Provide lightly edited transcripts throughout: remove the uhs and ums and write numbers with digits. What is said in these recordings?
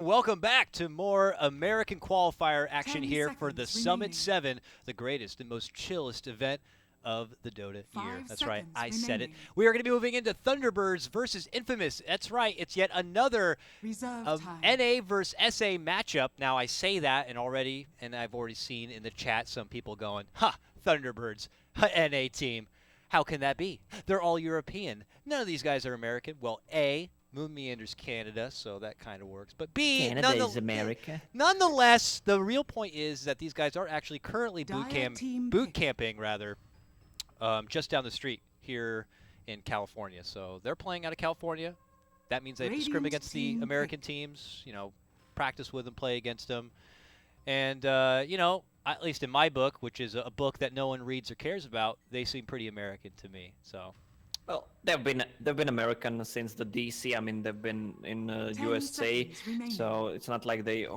Welcome back to more American Qualifier action 10 here for the seconds Summit remaining. 7, the greatest and most chillest event of the Dota year. 5 That's right, seconds I said it. remaining. We are going to be moving into Thunderbirds versus Infamous. That's right, it's yet another Reserve time. NA versus SA matchup. Now, I say that, and I've already seen in the chat some people going, ha, Thunderbirds, NA team. How can that be? They're all European. None of these guys are American. Well, A, Moon Meanders Canada, so that kind of works. But B, Canada is America. nonetheless, the real point is that these guys are actually currently Dire team boot pick. camping rather, just down the street here in California. So they're playing out of California. That means they have to scrim Radiant against the team American pick. teams. Practice with them, play against them, and at least in my book, which is a book that no one reads or cares about, they seem pretty American to me. So Well, they've been American since the DC. I mean, they've been in 10 USA, seconds remaining. so it's not like the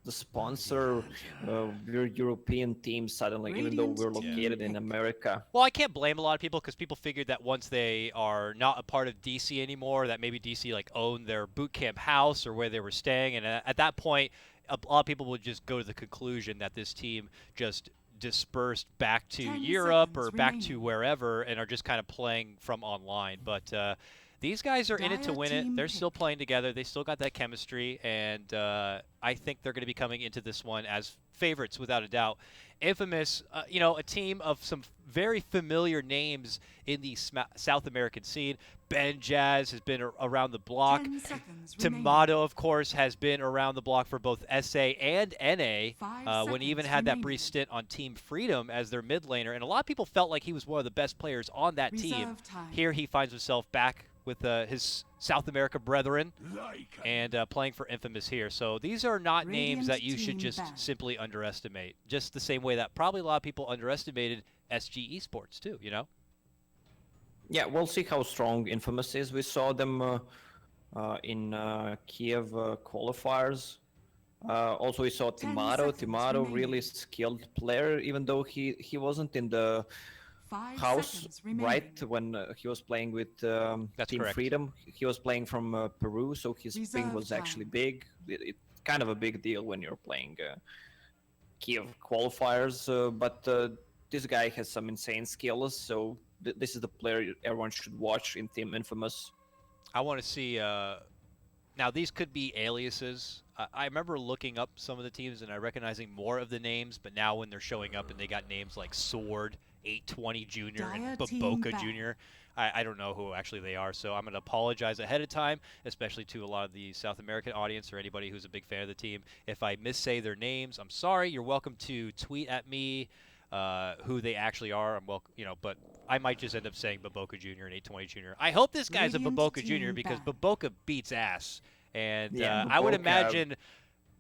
sponsor we're European team suddenly, even though Radiant we're team located in pick. America. Well, I can't blame a lot of people because people figured that once they are not a part of DC anymore, that maybe DC like owned their boot camp house or where they were staying, and at that point, a lot of people would just go to the conclusion that this team just dispersed back to 10 Europe or seconds back to remaining. wherever and are just kind of playing from online. But these guys are in it to Dire win it. team They're still pick. playing together. They still got that chemistry, and I think they're going to be coming into this one as favorites without a doubt. Infamous, a team of some very familiar names in the South American scene. Ben Jazz has been around the block. 10 seconds remaining. Tomato, of course, has been around the block for both SA and NA 5 when he even seconds had that brief remaining. stint on Team Freedom as their mid laner. And a lot of people felt like he was one of the best players on that team. Reserve time. Here he finds himself back with his South America brethren and playing for Infamous here. So these are not names Radiant that you should team just ban. simply underestimate. Just the same way that probably a lot of people underestimated SG Esports too, Yeah, we'll see how strong Infamous is. We saw them in Kiev qualifiers. Also, we saw 10 Tomato. seconds Tomato, really remaining. skilled player, even though he wasn't in the 5 house seconds remaining. right when he was playing with That's Team correct. Freedom. He was playing from Peru, so his ping Reserve was actually time. big. It's kind of a big deal when you're playing Kiev qualifiers, but this guy has some insane skills, so this is the player everyone should watch in Team Infamous. I want to see. Now, these could be aliases. I remember looking up some of the teams and I recognizing more of the names, but now when they're showing up and they got names like Sword, 820 Jr., and Dire team Baboka ban. Jr., I don't know who actually they are, so I'm going to apologize ahead of time, especially to a lot of the South American audience or anybody who's a big fan of the team. If I missay their names, I'm sorry. You're welcome to tweet at me who they actually are. But I might just end up saying Baboka Jr. and 820 Jr. I hope this guy's a Radiant Baboka Jr. team because ban. Baboka beats ass. And Yeah, I would Baboka. imagine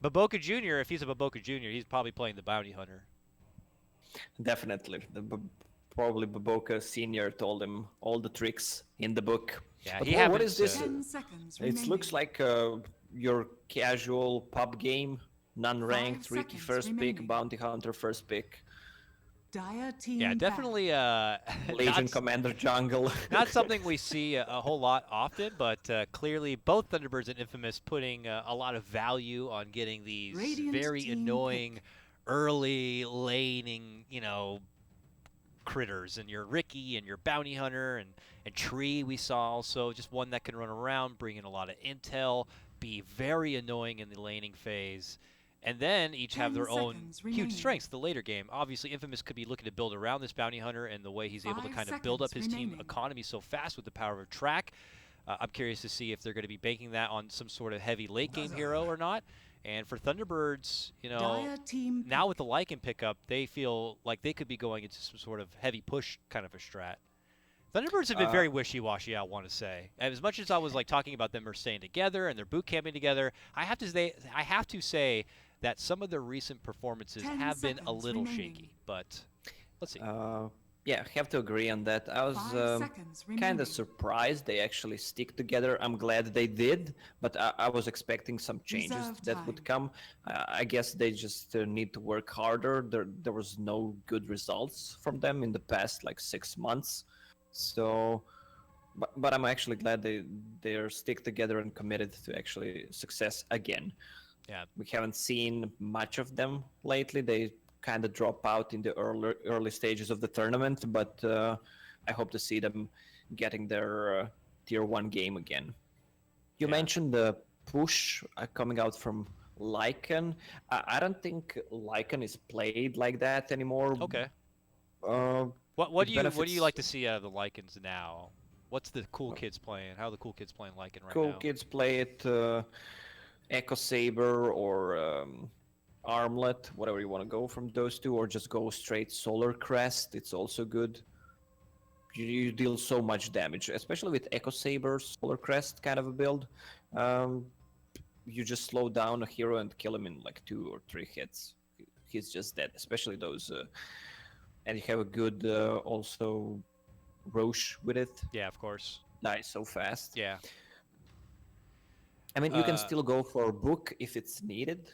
Baboka Jr., if he's a Baboka Jr., he's probably playing the bounty hunter. Definitely. Probably Baboka Senior told him all the tricks in the book. Yeah, But he what is happens this? to. 10 seconds It remaining. looks like your casual pub game, non-ranked, 5 Ricky seconds first remaining. pick, Bounty Hunter first pick, Dire team Yeah, ban. definitely Legion Commander jungle. not something we see a whole lot often, but clearly both Thunderbirds and Infamous putting a lot of value on getting these Radiant very team annoying pick. early laning, critters, and your Ricky and your Bounty Hunter and Tree we saw also, just one that can run around, bring in a lot of intel, be very annoying in the laning phase. And then each have 10 their own seconds huge remaining. strengths the later game. Obviously, Infamous could be looking to build around this Bounty Hunter and the way he's able to 5 kind of build up his seconds team remaining. economy so fast with the power of track. I'm curious to see if they're going to be banking that on some sort of heavy late game hero or not. And for Thunderbirds, Dire team now pick. with the Lycan pickup, they feel like they could be going into some sort of heavy push kind of a strat. Thunderbirds have been very wishy-washy, I want to say. And as much as I was like talking about them are staying together and they're boot camping together, I have to say that some of their recent performances 10 have been a seconds little remaining. shaky. But let's see. Yeah, have to agree on that. I was 5 seconds kind remaining. of surprised they actually stick together. I'm glad they did, but I was expecting some changes Reserve that would time. come. I guess they just need to work harder. There was no good results from them in the past like 6 months. So But I'm actually glad they're stick together and committed to actually success again. Yeah. We haven't seen much of them lately. They kind of drop out in the early stages of the tournament, but I hope to see them getting their tier 1 game again. You Yeah. mentioned the push coming out from Lycan. I don't think Lycan is played like that anymore. Okay. Uh, What it do you benefits like to see out of the Lycans now? What's the cool kids playing? How are the cool kids playing Lycan right cool now? kids play it Echo Saber or Armlet, whatever you want to go from those two, or just go straight Solar Crest. It's also good. You deal so much damage, especially with Echo Saber, Solar Crest kind of a build. Um, you just slow down a hero and kill him in like 2 or 3 hits. He's just dead, especially those. And you have a good also Roche with it. Yeah, of course. Dies so fast. Yeah. I mean, you can Uh, still go for book if it's needed.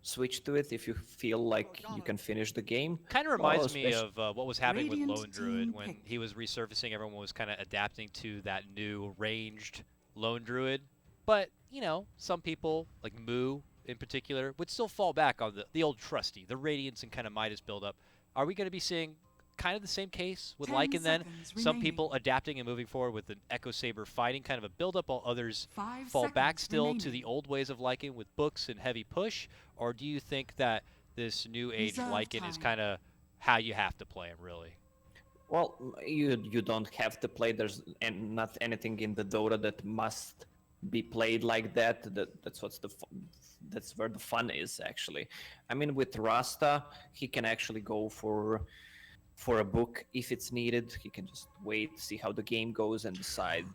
Switch to it if you feel like you can finish the game. Kind of Well, reminds me especially of what was happening with Radiant Lone Druid team when pick. he was resurfacing. Everyone was kind of adapting to that new ranged Lone Druid. But, you know, some people, like Moo in particular, would still fall back on the old trusty, the Radiance and kind of Midas buildup. Are we going to be seeing kind of the same case with 10 Lycan then? seconds Some remaining. people adapting and moving forward with an Echo Saber fighting kind of a buildup, while others 5 fall back seconds still to remaining. the old ways of Lycan with books and heavy push? Or do you think that this new age Reserve Lycan is time. kind of how you have to play him, really? well, you don't have to play. There's not anything in the Dota that must be played like that. That's what's that's where the fun is actually. I mean, with Rasta, he can actually go for a book if it's needed. He can just wait, see how the game goes, and decide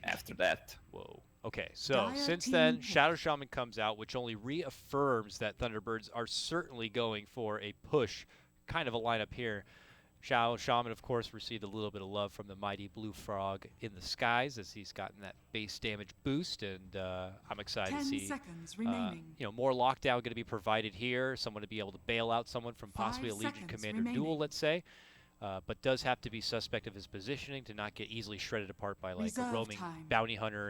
after that. Whoa. Okay, so Dire since team then, pick. Shadow Shaman comes out, which only reaffirms that Thunderbirds are certainly going for a push kind of a lineup here. Shadow Shaman, of course, received a little bit of love from the mighty Blue Frog in the skies as he's gotten that base damage boost, and I'm excited 10 to see seconds remaining. more lockdown going to be provided here. Someone to be able to bail out someone from possibly a 5 Legion seconds Commander duel, remaining. let's say. But does have to be suspect of his positioning to not get easily shredded apart by like Reserve a roaming time. bounty hunter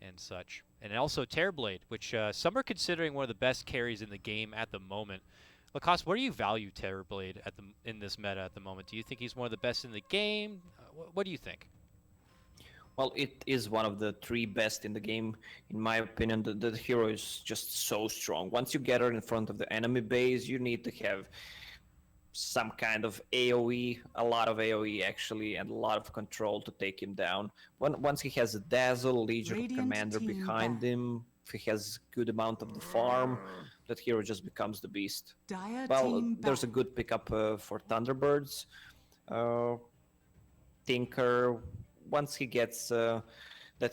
and such. And also Terrorblade, which some are considering one of the best carries in the game at the moment. Lacoste, where do you value Terrorblade in this meta at the moment? Do you think he's one of the best in the game? What do you think? Well, it is one of the 3 best in the game, in my opinion. The hero is just so strong. Once you get her in front of the enemy base, you need to have some kind of AoE, a lot of AoE actually, and a lot of control to take him down. Once he has a Dazzle, Legion Radiant Commander team behind back. him, if he has good amount of the farm, that hero just becomes the beast. Dire Well, team there's a back. good pickup for Thunderbirds. Uh, Tinker, once he gets that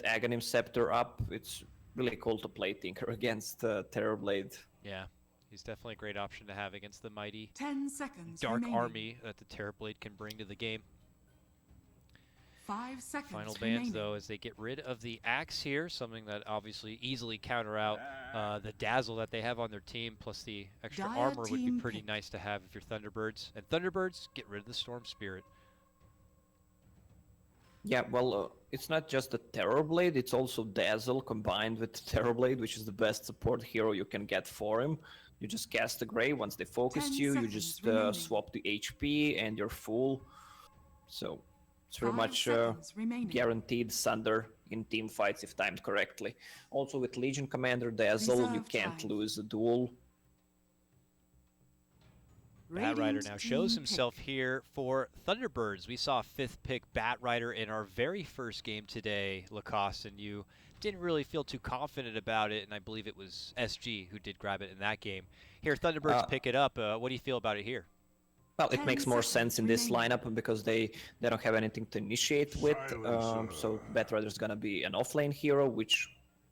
Aghanim Scepter up, it's really cool to play Tinker against Terrorblade. Yeah, he's definitely a great option to have against the mighty 10 seconds dark remaining. army that the Terrorblade can bring to the game. 5 seconds Final bans, remaining. though, as they get rid of the axe here, something that obviously easily counter out the dazzle that they have on their team, plus the extra Dire armor would be team pretty pick. nice to have if you're Thunderbirds. And Thunderbirds, get rid of the Storm Spirit. Yeah, well, it's not just the Terrorblade, it's also Dazzle combined with Terrorblade, which is the best support hero you can get for him. You just cast the Grey, once they focus 10 you, you seconds just remaining. swap the HP and you're full. So it's pretty 5 much seconds remaining. guaranteed Sunder in team fights if timed correctly. Also with Legion Commander Dazzle, you Reserve can't time. lose a duel. Bat Rider Radiant now shows team himself pick. here for Thunderbirds. We saw 5th pick Bat Rider in our very first game today, Lacoste, and you didn't really feel too confident about it, and I believe it was SG who did grab it in that game. Here, Thunderbirds pick it up. What do you feel about it here? Well, it 10 makes more seconds sense in this remaining. lineup because they don't have anything to initiate with. So Batrider's gonna be an offlane hero, which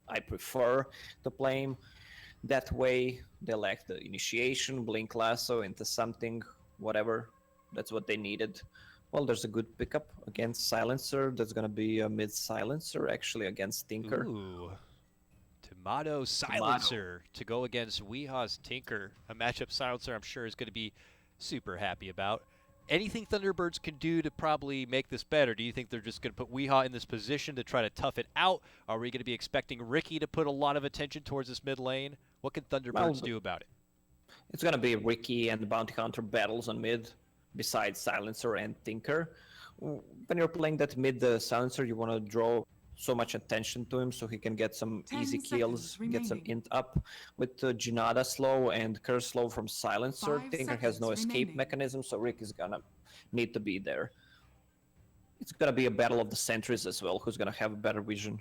I prefer to play him. That way, they lack the initiation, blink lasso into something, whatever. That's what they needed. Well, there's a good pickup against Silencer. That's gonna be a mid Silencer actually against Tinker. Ooh. Tomato Silencer to go against Weeha's Tinker. A matchup Silencer I'm sure is going to be super happy about. anything Thunderbirds can do to probably make this better? Do you think they're just going to put Weehaw in this position to try to tough it out? Are we going to be expecting Ricky to put a lot of attention towards this mid lane? What can Thunderbirds do about it? It's gonna be Ricky and Bounty Hunter battles on mid, besides Silencer and Tinker. When you're playing that mid Silencer, you want to draw so much attention to him so he can get some 10 easy kills, seconds get some remaining. int up. With Jinada slow and Curse slow from Silencer, 5 Tinker has no seconds escape remaining. mechanism, so Rick is gonna need to be there. It's gonna be a battle of the sentries as well, who's gonna have a better vision.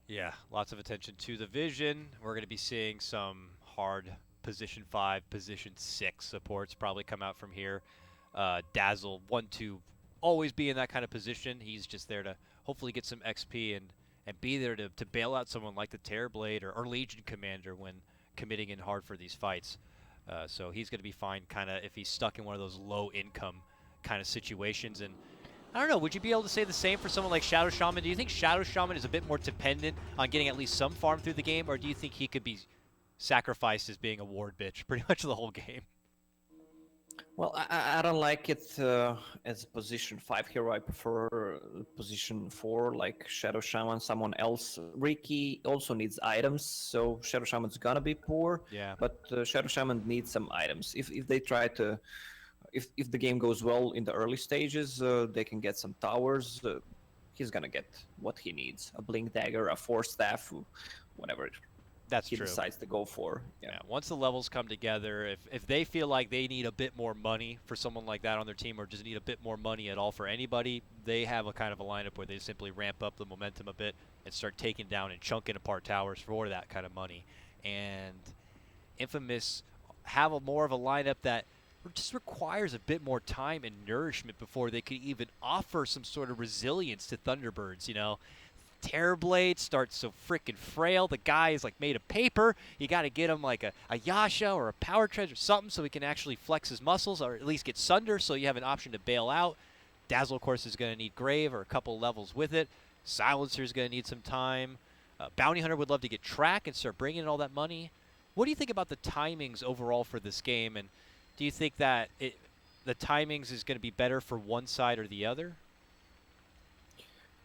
Yeah, lots of attention to the vision. We're going to be seeing some hard position 5, position 6 supports probably come out from here. Dazzle, 1-2, always be in that kind of position. He's just there to hopefully get some XP and be there to bail out someone like the Terrorblade or Legion Commander when committing in hard for these fights. So he's going to be fine kind of if he's stuck in one of those low income kind of situations. And I don't know, would you be able to say the same for someone like Shadow Shaman? Do you think Shadow Shaman is a bit more dependent on getting at least some farm through the game, or do you think he could be sacrificed as being a ward bitch pretty much the whole game? Well, I don't like it as position 5 hero. I prefer position 4, like Shadow Shaman, someone else. Ricky also needs items, so Shadow Shaman's gonna be poor. Yeah. But Shadow Shaman needs some items. If they try to, if the game goes well in the early stages, they can get some towers. He's gonna get what he needs: a blink dagger, a force staff, whatever That's he true. decides to go for. Yeah, once the levels come together, if they feel like they need a bit more money for someone like that on their team, or just need a bit more money at all for anybody, they have a kind of a lineup where they simply ramp up the momentum a bit and start taking down and chunking apart towers for that kind of money. And Infamous have a more of a lineup that just requires a bit more time and nourishment before they could even offer some sort of resilience to Thunderbirds, you know. Terrorblade starts so freaking frail. The guy is like made of paper. You got to get him like a Yasha or a Power Tread or something so he can actually flex his muscles or at least get Sunder so you have an option to bail out. Dazzle, of course, is going to need Grave or a couple levels with it. Silencer is going to need some time. Bounty Hunter would love to get Track and start bringing in all that money. What do you think about the timings overall for this game? And do you think that the timings is going to be better for one side or the other?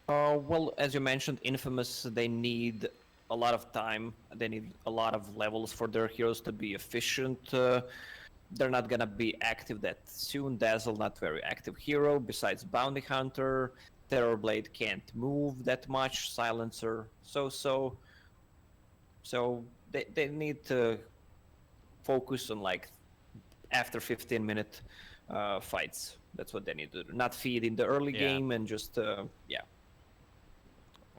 Well, as you mentioned, Infamous, they need a lot of time. They need a lot of levels for their heroes to be efficient. They're not gonna be active that soon. Dazzle, not very active hero. Besides Bounty Hunter, Terrorblade can't move that much. Silencer, so they need to focus on like after 15-minute fights. That's what they need to do. Not feed in the early game and just yeah.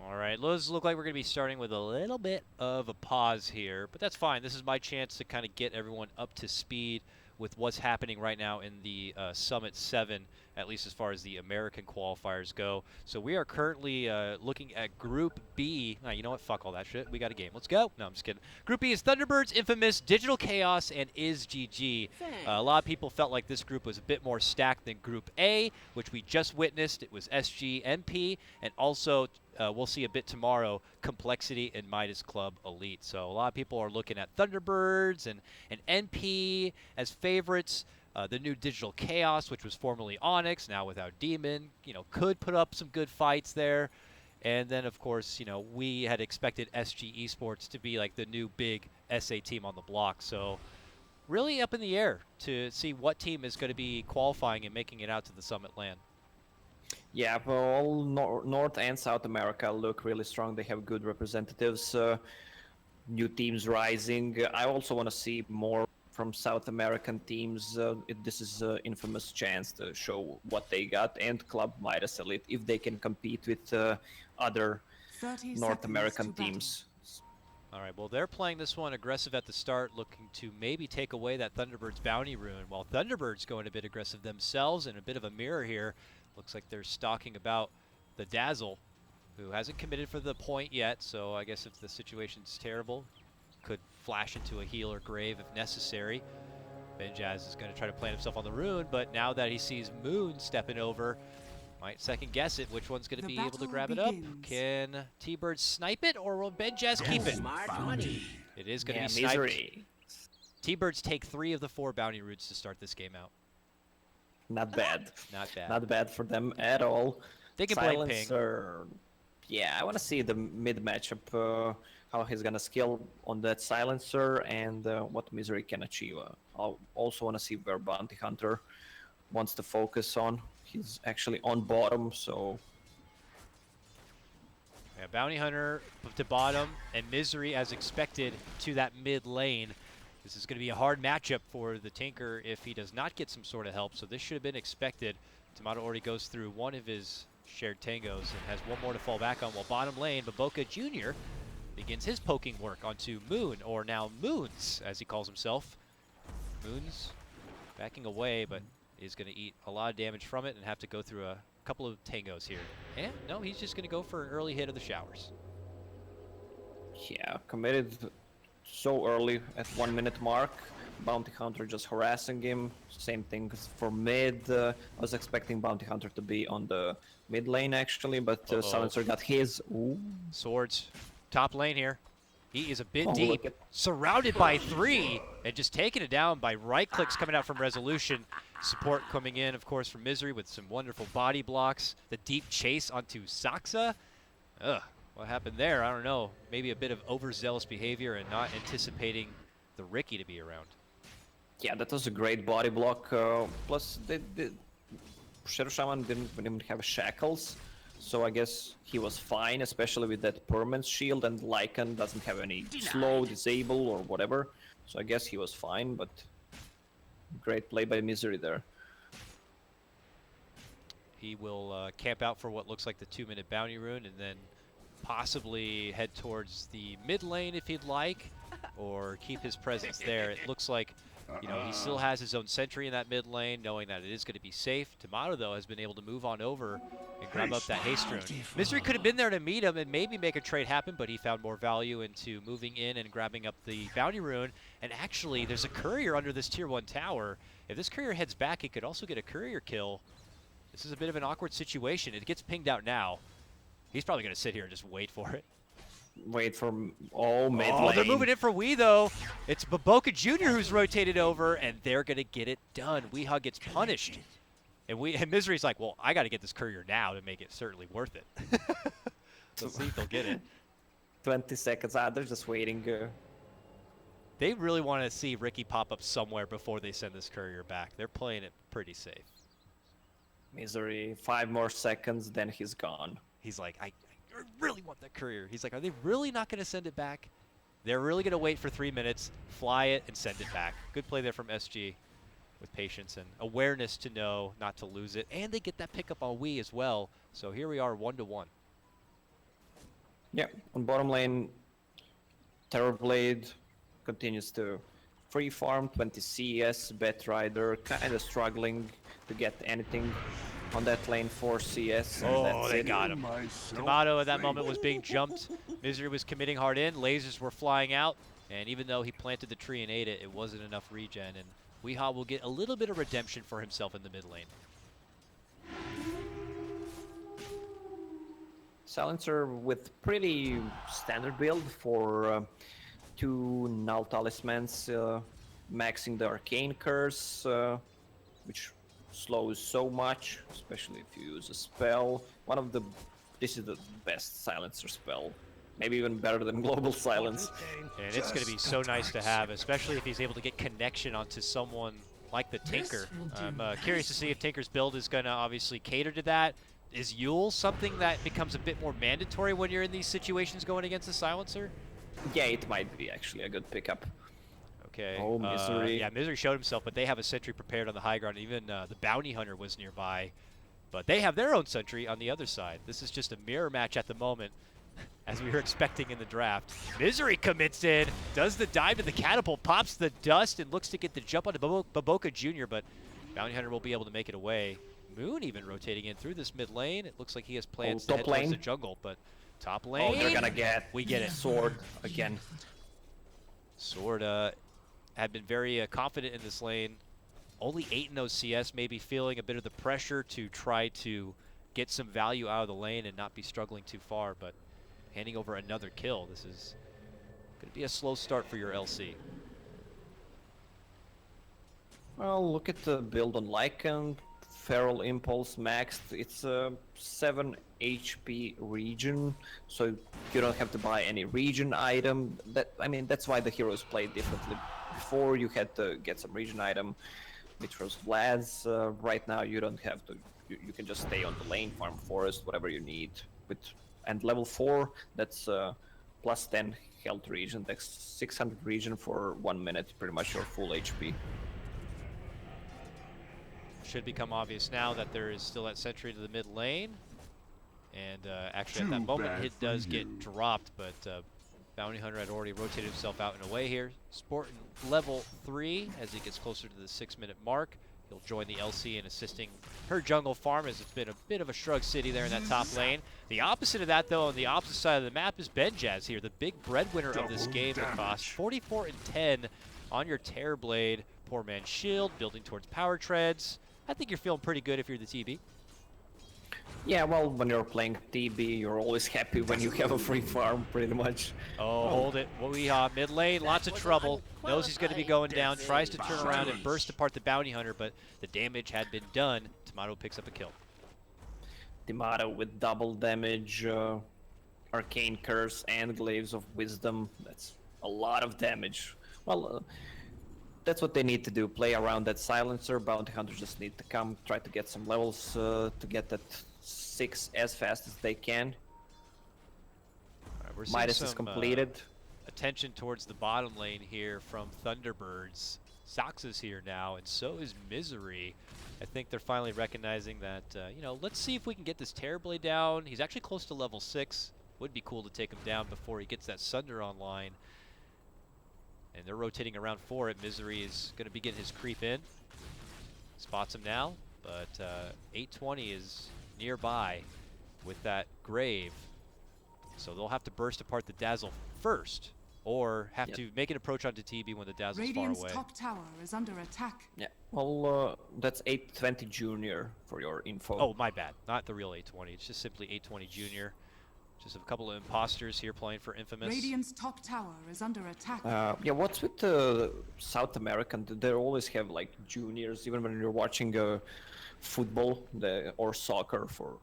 All right, those look like we're going to be starting with a little bit of a pause here, but that's fine. This is my chance to kind of get everyone up to speed with what's happening right now in the Summit 7, at least as far as the American qualifiers go. So we are currently looking at Group B. You know what? Fuck all that shit. We got a game. Let's go. No, I'm just kidding. Group B is Thunderbirds, Infamous, Digital Chaos, and IsGG. A lot of people felt like this group was a bit more stacked than Group A, which we just witnessed. It was SGMP, and also we'll see a bit tomorrow, Complexity and Midas Club Elite. So a lot of people are looking at Thunderbirds and NP as favorites. The new Digital Chaos, which was formerly Onyx, now without Demon, could put up some good fights there. And then, of course, we had expected SG Esports to be like the new big SA team on the block. So really up in the air to see what team is going to be qualifying and making it out to the Summit LAN. Yeah, well, all North and South America look really strong. They have good representatives, new teams rising. I also want to see more from South American teams. This is an Infamous chance to show what they got, and Club Midas Elite, if they can compete with other 30 North seconds American to battle. teams. All right, well, they're playing this one aggressive at the start, looking to maybe take away that Thunderbirds bounty rune, while Thunderbirds going a bit aggressive themselves, and a bit of a mirror here. Looks like they're stalking about the Dazzle, who hasn't committed for the point yet, so I guess if the situation's terrible, could flash into a heal or grave if necessary. Benjaz is going to try to plant himself on the rune, but now that he sees Moon stepping over, might second guess it. Which one's going to be able to grab it up? Can Tbirds snipe it, or will Benjaz keep it? It is going to be sniped. Misery. Tbirds take 3 of the 4 bounty routes to start this game out. Not bad. Not bad. Not bad for them at all. They can blame Ping. Silencer. Yeah, I want to see the mid matchup, how he's gonna skill on that Silencer and what Misery can achieve. I also want to see where Bounty Hunter wants to focus on. He's actually on bottom, so Yeah, Bounty Hunter to bottom and Misery as expected to that mid lane. This is going to be a hard matchup for the Tinker if he does not get some sort of help, so this should have been expected. Tomato already goes through one of his shared tangos and has one more to fall back on, while bottom lane, Baboka Jr. begins his poking work onto Moon, or now Moons, as he calls himself. Moons backing away, but is going to eat a lot of damage from it and have to go through a couple of tangos here. And no, he's just going to go for an early hit of the showers. yeah, committed so early at 1 minute mark. Bounty Hunter just harassing him. Same thing for mid. I was expecting Bounty Hunter to be on the mid lane actually, but Silencer got his. Ooh. Swords, top lane here. He is a bit Oh, deep, look at- surrounded by 3, and just taking it down by right clicks coming out from Resolution. Support coming in, of course, from Misery with some wonderful body blocks. The deep chase onto Saxa. Ugh, what happened there? I don't know. Maybe a bit of overzealous behavior and not anticipating the Ricky to be around. Yeah, that was a great body block. Plus, Shadow Shaman didn't even have shackles, so I guess he was fine, especially with that permanent shield, and Lycan doesn't have any slow, disable, or whatever. So I guess he was fine, but great play by Misery there. He will camp out for what looks like the 2-minute bounty rune and then possibly head towards the mid lane if he'd like, or keep his presence there. It looks like, you know, he still has his own sentry in that mid lane, knowing that it is going to be safe. Tomato, though, has been able to move on over and grab up that haste rune. Misery could have been there to meet him and maybe make a trade happen, but he found more value into moving in and grabbing up the bounty rune. And actually, there's a courier under this tier 1 tower. If this courier heads back, he could also get a courier kill. This is a bit of an awkward situation. It gets pinged out now. He's probably going to sit here and just wait for it. Wait for mid lane. Oh, they're moving in for Wee, though. It's Baboka Jr. who's rotated over, and they're going to get it done. Weehaw gets punished. And Misery's like, well, I got to get this courier now to make it certainly worth it. Let's see if they'll get it. 20 seconds. They're just waiting. They really want to see Ricky pop up somewhere before they send this courier back. They're playing it pretty safe. Misery, 5 more seconds, then he's gone. He's like, I really want that courier. He's like, are they really not going to send it back? They're really going to wait for 3 minutes, fly it, and send it back. Good play there from SG with patience and awareness to know not to lose it. And they get that pickup on Wii as well. So here we are 1-1. Yeah, on bottom lane, Terrorblade continues to free farm, 20 CS, Batrider kind of struggling to get anything on that lane for CS. And Oh, that's they it. got him. Tomato at that moment was being jumped. Misery was committing hard in. Lasers were flying out. And even though he planted the tree and ate it, it wasn't enough regen. And Weehaw will get a little bit of redemption for himself in the mid lane. Silencer with pretty standard build for 2 null talismans, maxing the arcane curse, which slows so much, especially if you use a spell. This is the best Silencer spell, maybe even better than Global Silence. And it's going to be so nice to have, especially if he's able to get connection onto someone like the Tinker. I'm curious to see if Tinker's build is going to obviously cater to that. Is Yule something that becomes a bit more mandatory when you're in these situations going against the Silencer? Yeah, it might be actually a good pickup. Okay. Oh, Misery. Yeah, Misery showed himself, but they have a sentry prepared on the high ground. Even the Bounty Hunter was nearby. But they have their own sentry on the other side. This is just a mirror match at the moment, as we were expecting in the draft. Misery commits in, does the dive to the catapult, pops the dust, and looks to get the jump onto Baboka Jr., but Bounty Hunter will be able to make it away. Moon even rotating in through this mid lane. It looks like he has plans to head towards the jungle, but top lane. Oh, they're gonna get we get it. Sword again. Sword had been very confident in this lane. Only 8 in those CS, maybe feeling a bit of the pressure to try to get some value out of the lane and not be struggling too far, but handing over another kill. This is going to be a slow start for your LC. Well, look at the build on Lycan. Feral Impulse maxed. It's a 7 HP region, so you don't have to buy any region item. I mean, that's why the heroes played differently. Before you had to get some region item, which was Vlad's. Right now you don't have to. You can just stay on the lane, farm forest, whatever you need. And level 4, that's plus 10 health region. That's 600 region for 1 minute, pretty much your full HP. Should become obvious now that there is still that sentry to the mid lane. And actually at that moment it does get dropped, but Bounty Hunter had already rotated himself out and away here. Sport level 3 as he gets closer to the 6-minute mark. He'll join the LC in assisting her jungle farm, as it's been a bit of a shrug city there in that top lane. The opposite of that, though, on the opposite side of the map is Benjaz here, the big breadwinner of this game. The cost 44 and 10 on your Terrorblade. Poor man's shield, building towards power treads. I think you're feeling pretty good if you're the TB. Yeah, well, when you're playing TB, you're always happy when you have a free farm, pretty much. Oh, hold it. Mid lane, lots of trouble. Knows he's going to be going down. Tries to turn around and burst apart the Bounty Hunter, but the damage had been done. Tomato picks up a kill. Tomato with double damage, Arcane Curse, and Glaives of Wisdom. That's a lot of damage. Well, that's what they need to do. Play around that silencer. Bounty Hunters just need to come, try to get some levels to get that 6 as fast as they can. Right, we're Midas seeing is some, completed. Attention towards the bottom lane here from Thunderbirds. Sox is here now, and so is Misery. I think they're finally recognizing that, you know, let's see if we can get this Terrorblade down. He's actually close to level 6. Would be cool to take him down before he gets that Sunder online. And they're rotating around for it. Misery is going to begin his creep in. Spots him now, but 820 is nearby with that Grave. So they'll have to burst apart the Dazzle first, or have to make an approach onto TB when the Dazzle's Radiant's far away. top tower is under attack. Yeah, well, that's 820 Junior for your info. Oh, my bad. Not the real 820. It's just simply 820 Junior. Just a couple of imposters here playing for Infamous. Radiant's top tower is under attack. Yeah, what's with South American? They always have like juniors, even when you're watching football or soccer, for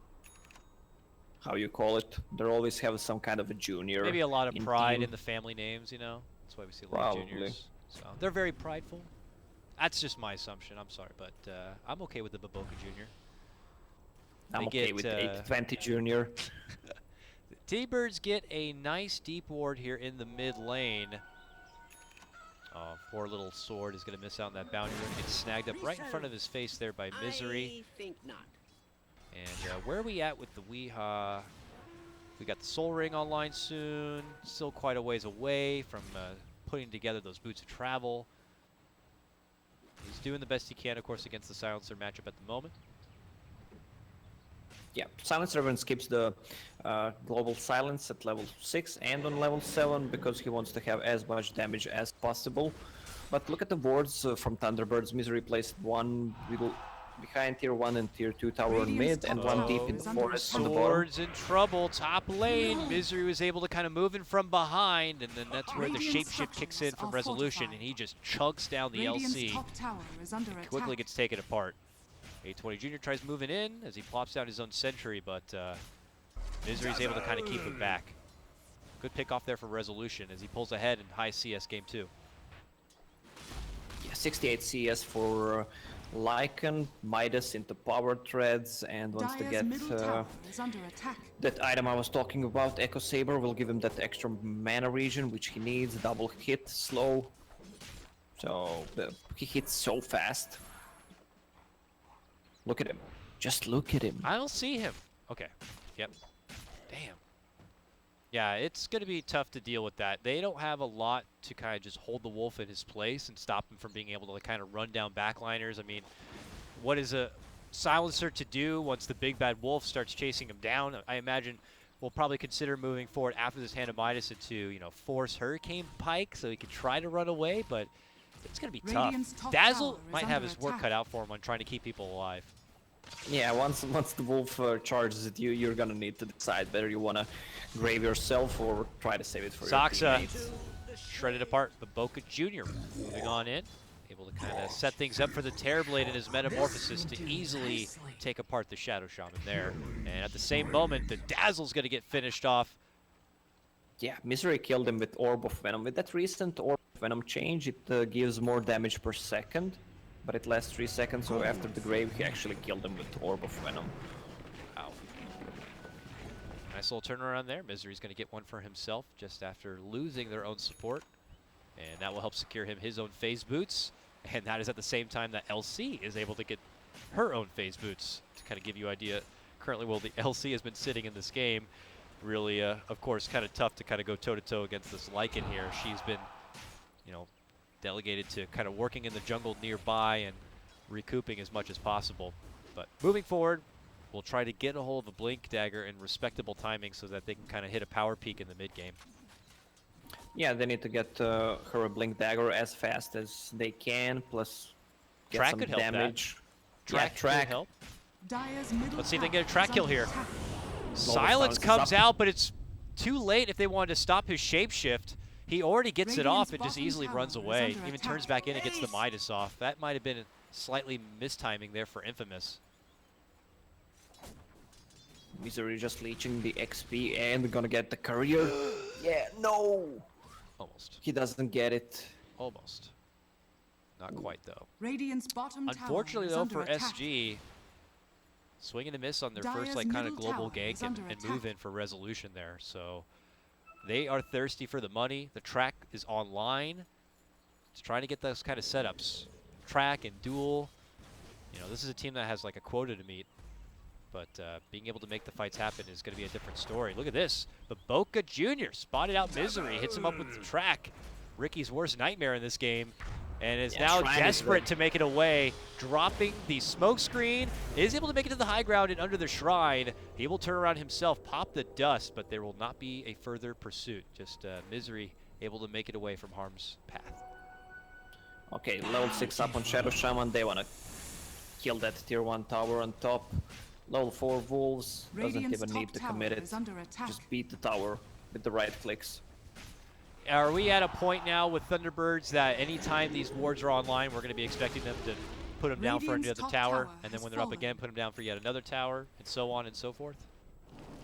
how you call it. They always have some kind of a junior. Maybe a lot of pride team. in the family names, you know? That's why we see a lot of Probably. juniors. So they're very prideful. That's just my assumption. I'm sorry, but I'm okay with the Baboka Junior. I'm They okay get, with 820 Junior. Tbirds get a nice deep ward here in the mid lane. Oh, poor little sword is going to miss out on that bounty rune. Gets snagged up right in front of his face there by Misery. I think not. And where are we at with the Weehaw? We got the Soul Ring online soon. Still quite a ways away from putting together those boots of travel. He's doing the best he can, of course, against the Silencer matchup at the moment. Yeah, Silencer even skips the global silence at level 6 and on level 7 because he wants to have as much damage as possible. But look at the wards from Thunderbirds. Misery placed one behind tier 1 and tier 2 tower on mid, and one deep in the forest on the bottom. Swords in trouble, top lane. Misery was able to kind of move in from behind, and then that's where the shapeshift kicks in from Resolution, and he just chugs down the LC. Top tower is under Quickly attack. gets taken apart. 820 Junior tries moving in as he plops down his own sentry, but Misery's able to kind of keep him back. Good pick off there for Resolution as he pulls ahead in high CS game 2. Yeah, 68 CS for Lycan, Midas into power treads, and wants to Dire's get middle tower is under attack. that item I was talking about. Echo Saber will give him that extra mana region which he needs. Double hit, slow. So he hits so fast. Look at him. Just look at him. I don't see him. Okay. Yep. Damn. Yeah, it's going to be tough to deal with that. They don't have a lot to kind of just hold the wolf in his place and stop him from being able to kind of run down backliners. I mean, what is a Silencer to do once the big bad wolf starts chasing him down? I imagine we'll probably consider moving forward after this Hand of Midas into, you know, force Hurricane Pike so he can try to run away, but it's going to be Radiant's tough. top Dazzle tower is might have under his work attack. cut out for him on trying to keep people alive. Yeah, once the wolf charges at you, you're gonna need to decide whether you wanna grave yourself or try to save it for your Soxa teammates. shredded apart. Baboka Jr. moving on in. Able to kind of set things up for the Terrorblade in his Metamorphosis to easily take apart the Shadow Shaman there. And at the same moment, the Dazzle's going to get finished off. Yeah, Misery killed him with Orb of Venom. With that recent Orb of Venom change, it gives more damage per second, but it lasts 3 seconds, so after the grave, he actually killed him with Orb of Venom. Wow. Nice little turnaround there. Misery's going to get one for himself just after losing their own support. And that will help secure him his own phase boots. And that is at the same time that LC is able to get her own phase boots. To kind of give you an idea, currently, well, the LC has been sitting in this game. Really, of course, kind of tough to kind of go toe-to-toe against this Lycan here. She's been, you know, delegated to kind of working in the jungle nearby and recouping as much as possible. But moving forward, we'll try to get a hold of a Blink Dagger in respectable timing so that they can kind of hit a power peak in the mid-game. Yeah, they need to get her a Blink Dagger as fast as they can, plus get Track some could help damage. Track Track. could help. Dire's middle Let's see if they tower can get a track is kill under here. attack. Silence is comes up. out, but it's too late if they wanted to stop his shapeshift. He already gets it off and just Radiant's easily bottom runs tower is away. under Even attack. turns back in and gets the Midas off. That might have been slightly mistiming there for Infamous. Misery just leeching the XP and gonna get the career. Yeah, no! Almost. He doesn't get it. Almost. Not quite, though. Radiant's bottom Unfortunately, tower though, is for under attack. SG, swing and a miss on their first Dire's like kind of middle global tower gank is and, under and move attack. in for resolution there. So they are thirsty for the money. The track is online. It's trying to get those kind of setups. Track and duel. You know, this is a team that has like a quota to meet. But being able to make the fights happen is going to be a different story. Look at this. The Boca Jr. spotted out Misery. Hits him up with the track. Ricky's worst nightmare in this game. And is Yeah, now Shrine is desperate the- to make it away. Dropping the smoke screen. Is able to make it to the high ground and under the shrine. He will turn around himself, pop the dust, but there will not be a further pursuit. Just Misery able to make it away from harm's path. Okay, level 6 up on Shadow Shaman. They wanna kill that tier 1 tower on top. Level 4 Wolves doesn't Radiant's even need top to tower commit it. is under attack. Just beat the tower with the right clicks. Are we at a point now with Thunderbirds that anytime these wards are online, we're going to be expecting them to put them down for Radiant's another top tower, tower and then has when they're up fallen. again, put them down for yet another tower, and so on and so forth?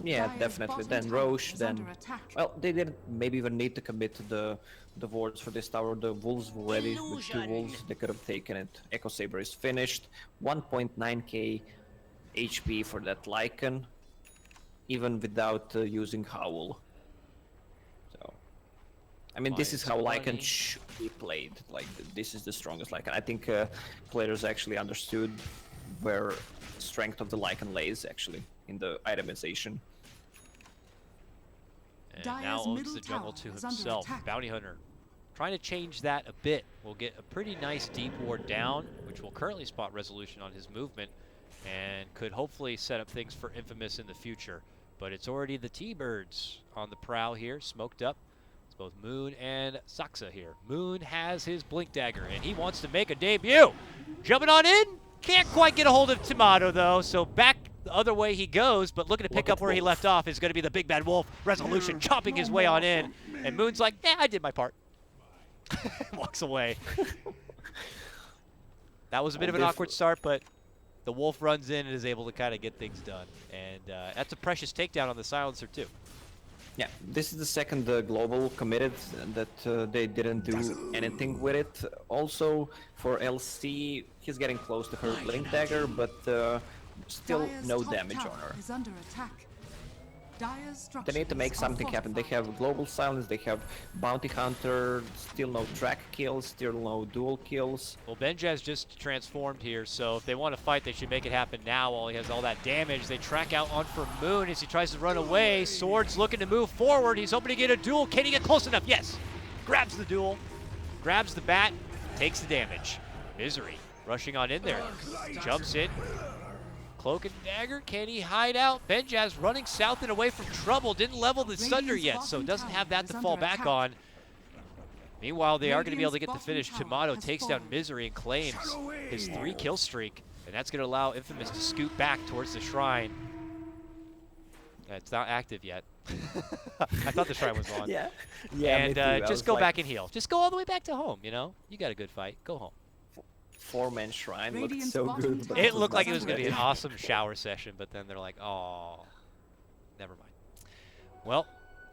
Yeah, Dire's definitely. bottom Then tower Roche, is then... under attack. Well, they didn't maybe even need to commit to the wards for this tower. The Wolves were ready with 2 Wolves. They could have taken it. Echo Saber is finished. 1.9k HP for that Lycan, even without using Howl. So, I mean, this is how Minus 20. Lycan should be played. Like, this is the strongest Lycan. I think players actually understood where strength of the Lycan lays, actually, in the itemization. And Dire's now owns middle the jungle tower to is under himself. attack. Bounty Hunter trying to change that a bit. We'll get a pretty nice deep ward down, which will currently spot resolution on his movement, and could hopefully set up things for Infamous in the future. But it's already the T-Birds on the prowl here, smoked up. It's both Moon and Saxa here. Moon has his Blink Dagger, and he wants to make a debut. Jumping on in, can't quite get a hold of Tomato, though, so back the other way he goes, but looking to pick Look up at where he Wolf. left off is going to be the Big Bad Wolf. Resolution chopping his way on in, and Moon's like, yeah, I did my part. Walks away. That was a bit of an awkward start, but the Wolf runs in and is able to kind of get things done. And that's a precious takedown on the Silencer, too. Yeah, this is the second global committed that they didn't do anything with it. Also, for LC, he's getting close to her Blink Dagger, but still Dire's no top damage tower on her. is under attack. Dire's They need to make structures are something happen. They fortified. have Global Silence, they have Bounty Hunter, still no track kills, still no dual kills. Well, Benjaz just transformed here, so if they want to fight, they should make it happen now while he has all that damage. They track out on for Moon as he tries to run away. Sword's looking to move forward. He's hoping to get a duel. Can he get close enough? Yes. Grabs the duel, grabs the bat, takes the damage. Misery rushing on in there. Jumps in. Cloak and dagger, can he hide out? Benjaz running south and away from trouble. Didn't level the Sunder Radiant's yet, so bottom doesn't tower have that is to under fall back attack. on. Meanwhile, they are going to be able to get the Radiant's finish. bottom Tomato tower has takes down fallen. Misery and claims his 3-kill streak, and that's going to allow Infamous to scoot back towards the shrine. It's not active yet. I thought the shrine was on. Yeah, And me too. I just was go like, back and heal. Just go all the way back to home, you know? You got a good fight. Go home. 4-man shrine looked Radiant's so bottom good. But tower It looked like it was not going to be an ready. awesome shower session, but then they're like, oh, never mind. Well,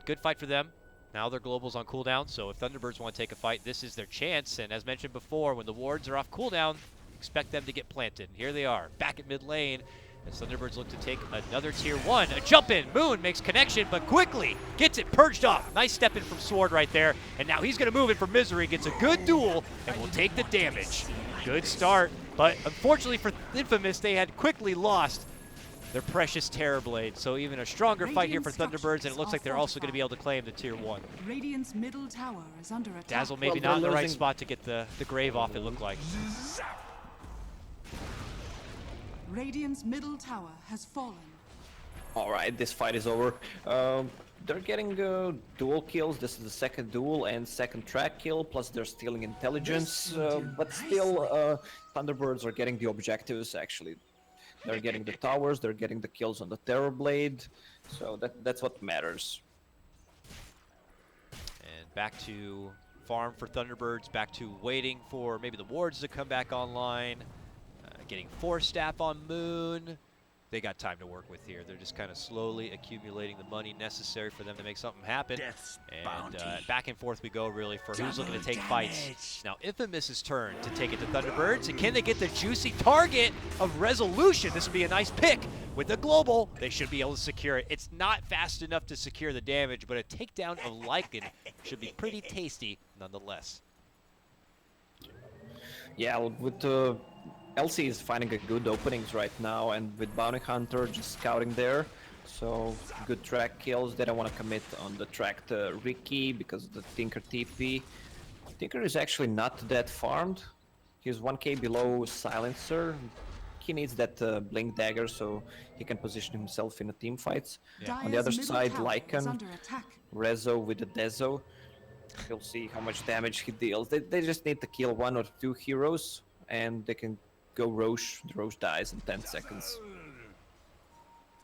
good fight for them. Now their global's on cooldown, so if Thunderbirds want to take a fight, this is their chance. And as mentioned before, when the wards are off cooldown, expect them to get planted. And here they are, back at mid lane, as Thunderbirds look to take another tier 1. A jump in, Moon makes connection, but quickly gets it purged off. Nice step in from Sword right there, and now he's going to move in for Misery, gets a good duel, and will take the damage. Good start, but unfortunately for Infamous, they had quickly lost their precious Terrorblade. So even a stronger fight here for Thunderbirds, and it looks like they're also going to be able to claim the tier 1. Radiant's middle tower is under attack. Dazzle maybe Well, not in the they're right losing- spot to get the grave off, it looked like. Radiant's middle tower has fallen. All right, this fight is over. They're getting dual kills. This is the second duel and second track kill, plus they're stealing intelligence. But still, Thunderbirds are getting the objectives, actually. They're getting the towers, they're getting the kills on the Terrorblade, so that's what matters. And back to farm for Thunderbirds, back to waiting for maybe the wards to come back online, getting 4 staff on Moon. They got time to work with here. They're just kind of slowly accumulating the money necessary for them to make something happen. And back and forth we go, really, for who's looking to take fights. Now, Infamous's turn to take it to Thunderbirds, and can they get the juicy target of Resolution? This would be a nice pick. With the global, they should be able to secure it. It's not fast enough to secure the damage, but a takedown of Lycan should be pretty tasty nonetheless. Yeah, with LC is finding a good openings right now, and with Bounty Hunter just scouting there, so good track kills. They don't want to commit on the track to Ricky because of the Tinker TP. Tinker is actually not that farmed. He's 1k below Silencer. He needs that Blink Dagger so he can position himself in the team fights. Yeah. On the other Dire's middle side, tower is Lycan, under attack. Rezo with the Dezo. You'll see how much damage he deals. They just need to kill 1 or 2 heroes, and they can go Roche. The Roche dies in 10 seconds.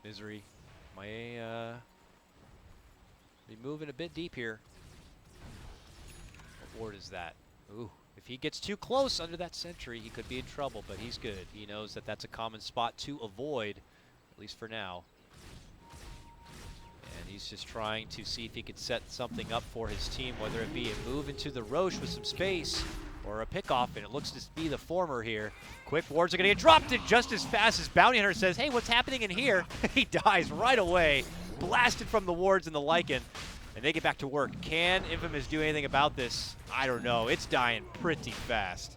Misery may be moving a bit deep here. What ward is that? Ooh, if he gets too close under that sentry, he could be in trouble, but he's good. He knows that that's a common spot to avoid, at least for now. And he's just trying to see if he could set something up for his team, whether it be a move into the Roche with some space, or a pickoff, and it looks to be the former here. Quick wards are going to get dropped in just as fast as Bounty Hunter says, hey, what's happening in here? He dies right away, blasted from the wards and the Lycan, and they get back to work. Can Infamous do anything about this? I don't know. It's dying pretty fast.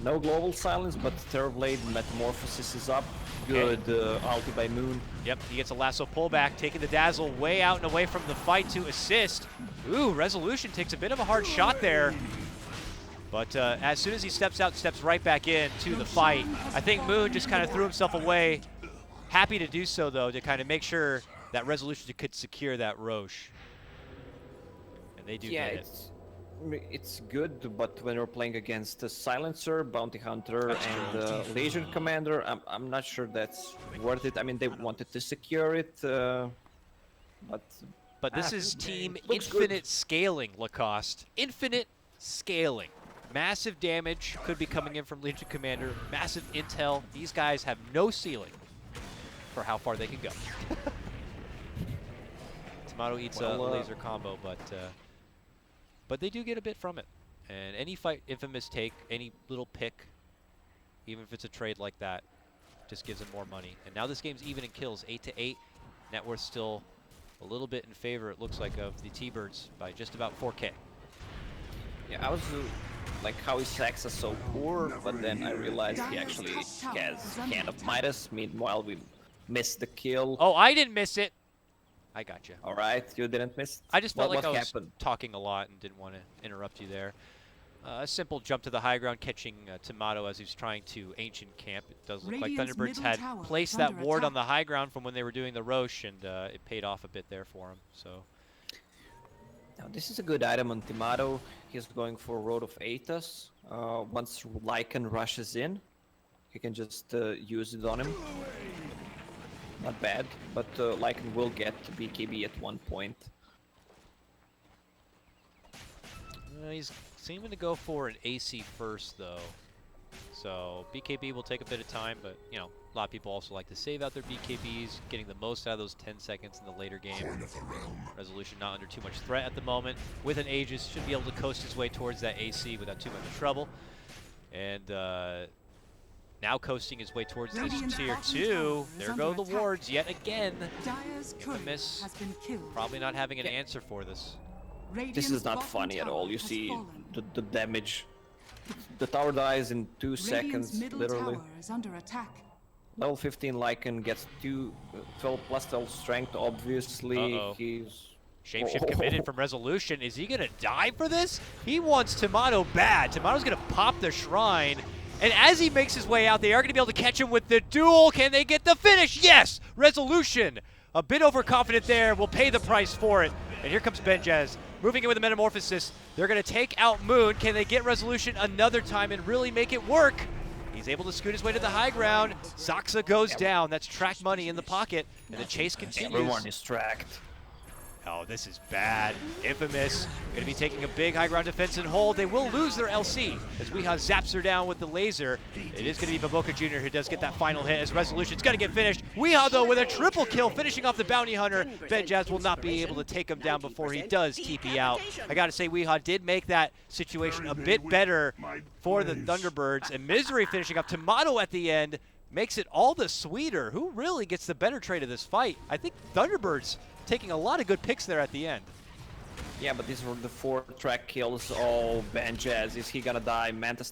No global silence, but Terrorblade Metamorphosis is up. Good ulti by Moon. Yep, he gets a lasso pullback, taking the Dazzle way out and away from the fight to assist. Ooh, Resolution takes a bit of a hard shot there. But as soon as he steps out, steps right back in to the fight. I think Moon just kind of threw himself away. Happy to do so, though, to kind of make sure that Resolution could secure that Roche. And they do get it. It's good, but when you're playing against a Silencer, Bounty Hunter, and Legion Commander, I'm not sure that's worth it. I mean, they wanted to secure it, but this is Team looks Infinite good. Scaling, Lacoste. Infinite Scaling. Massive damage could be coming in from Legion Commander. Massive intel. These guys have no ceiling for how far they can go. Tomato eats a laser combo, but they do get a bit from it. And any fight Infamous take, any little pick, even if it's a trade like that, just gives them more money. And now this game's even in kills, 8-8. Net worth still a little bit in favor, it looks like, of the Tbirds by just about 4K. yeah, I was like, how is Saxa so poor? But then I realized he actually has Hand of Midas. Meanwhile, we missed the kill. Oh, I didn't miss it. I got you. All right, you didn't miss. I just felt like I was happened? talking a lot and didn't want to interrupt you there. A simple jump to the high ground, catching Tomato as he's trying to Ancient Camp. It does look Radiant's like Thunderbirds middle had tower placed is that under ward on attack. the high ground from when they were doing the Roche, and it paid off a bit there for him. So Now, this is a good item on Tomato. He's going for Road of Aethys. Once Lycan rushes in, he can just use it on him. Not bad, but Lycan will get to BKB at one point. he's seeming to go for an AC first, though. So BKB will take a bit of time, but you know, a lot of people also like to save out their BKBs, getting the most out of those 10 seconds in the later game. Resolution not under too much threat at the moment. With an Aegis, should be able to coast his way towards that AC without too much trouble. And now coasting his way towards this tier 2. There go the wards yet again. Infamous probably not having an answer for this. This is not funny at all. You see the damage. The tower dies in 2 seconds, literally. Is under attack. Level 15 Lycan gets 12 plus 12 strength, obviously. He's... Shapeshift committed from Resolution. Is he gonna die for this? He wants Tomato bad. Tomato's gonna pop the shrine. And as he makes his way out, they are gonna be able to catch him with the duel. Can they get the finish? Yes! Resolution! A bit overconfident there, will pay the price for it. And here comes Benjaz, moving in with a Metamorphosis. They're gonna take out Moon. Can they get Resolution another time and really make it work? He's able to scoot his way to the high ground. Saxa goes down. That's track money in the pocket, and the chase continues. Everyone is tracked. Oh, this is bad. Infamous going to be taking a big high ground defense and hold. They will lose their LC as Weeha zaps her down with the laser. It is going to be Baboka Jr. who does get that final hit as Resolution's going to get finished. Weeha, though, with a triple kill, finishing off the Bounty Hunter. Benjaz will not be able to take him down before he does TP out. I got to say, Weeha did make that situation a bit better for the Thunderbirds. And Misery finishing up. Tomato at the end makes it all the sweeter. Who really gets the better trade of this fight? I think Thunderbirds taking a lot of good picks there at the end. Yeah, but these were the 4 track kills. Oh, Benjaz, is he gonna die? Mantis.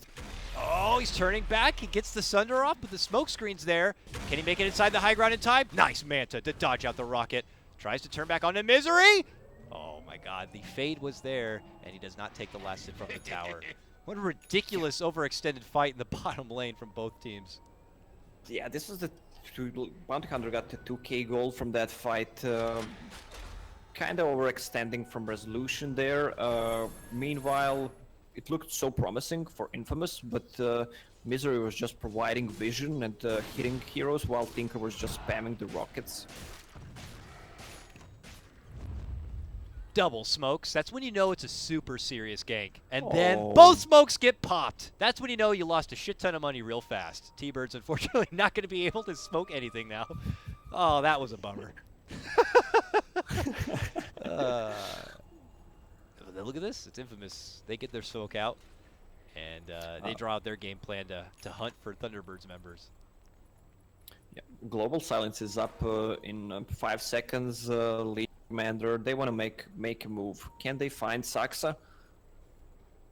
Oh, he's turning back. He gets the Sunder off, but the smoke screen's there. Can he make it inside the high ground in time? Nice Manta to dodge out the rocket. Tries to turn back onto Misery. Oh my god, the fade was there, and he does not take the last hit from the tower. What a ridiculous overextended fight in the bottom lane from both teams. Yeah, this was the Bounty Hunter got the 2k gold from that fight. Kind of overextending from Resolution there. Meanwhile, it looked so promising for Infamous, but Misery was just providing vision and hitting heroes while Tinker was just spamming the rockets. Double smokes. That's when you know it's a super serious gank. And then both smokes get popped. That's when you know you lost a shit ton of money real fast. Tbirds unfortunately not going to be able to smoke anything now. Oh, that was a bummer. Look at this. It's Infamous. They get their smoke out, and they draw out their game plan to hunt for Thunderbirds members. Yeah. Global Silence is up in 5 seconds. Lead Commander, they want to make a move. Can they find Saxa?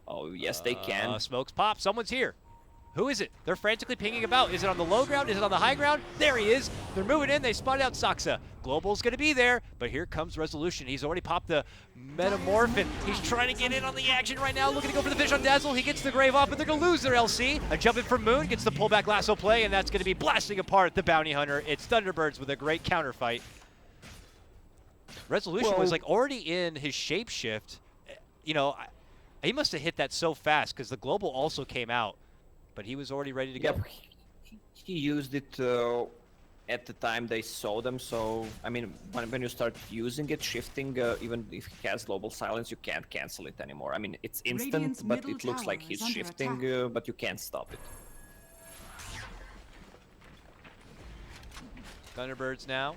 Oh, yes, they can. Smokes pop. Someone's here. Who is it? They're frantically pinging about. Is it on the low ground? Is it on the high ground? There he is. They're moving in. They spotted out Saxa. Global's going to be there, but here comes Resolution. He's already popped the Metamorphin. He's trying to get in on the action right now, looking to go for the fish on Dazzle. He gets the Grave off, but they're going to lose their LC. A jump in from Moon gets the pullback lasso play, and that's going to be blasting apart the Bounty Hunter. It's Thunderbirds with a great counter fight. Resolution was like already in his shapeshift. You know, he must have hit that so fast because the Global also came out, but he was already ready to go. He used it at the time they saw them, so I mean, when you start using it, shifting, even if he has Global Silence, you can't cancel it anymore. I mean, it's instant, but it looks like he's shifting, but you can't stop it. Thunderbirds now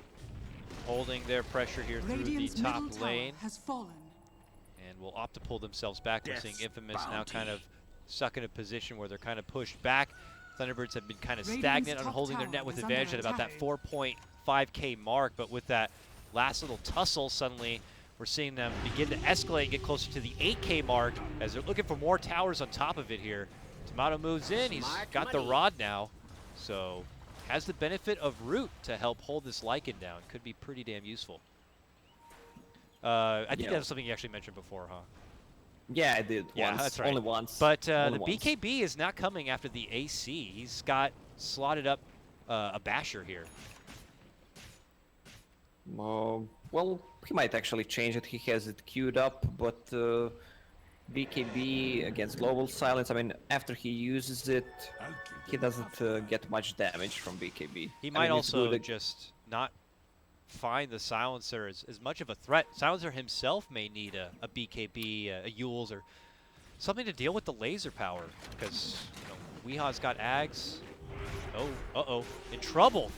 holding their pressure here through the top lane, and will opt to pull themselves back. We're seeing Infamous now kind of stuck in a position where they're kind of pushed back. Thunderbirds have been kind of stagnant on holding their net with advantage at about that 4.5k mark, but with that last little tussle, suddenly we're seeing them begin to escalate and get closer to the 8k mark as they're looking for more towers on top of it here. Tomato moves in. He's got the rod now, so has the benefit of Root to help hold this Lycan down. Could be pretty damn useful. I think that was something you actually mentioned before, huh? Yeah, I did. Yeah, once. that's right. Only once. But the BKB is not coming after the AC. He's got slotted up a Basher here. Well, he might actually change it. He has it queued up, but BKB against Global Silence, I mean, after he uses it, he doesn't get much damage from BKB. He might also just not find the Silencer as much of a threat. Silencer himself may need a BKB, a Yules, or something to deal with the laser power, because you know, Weeha's got Ags. Oh, uh-oh. In trouble.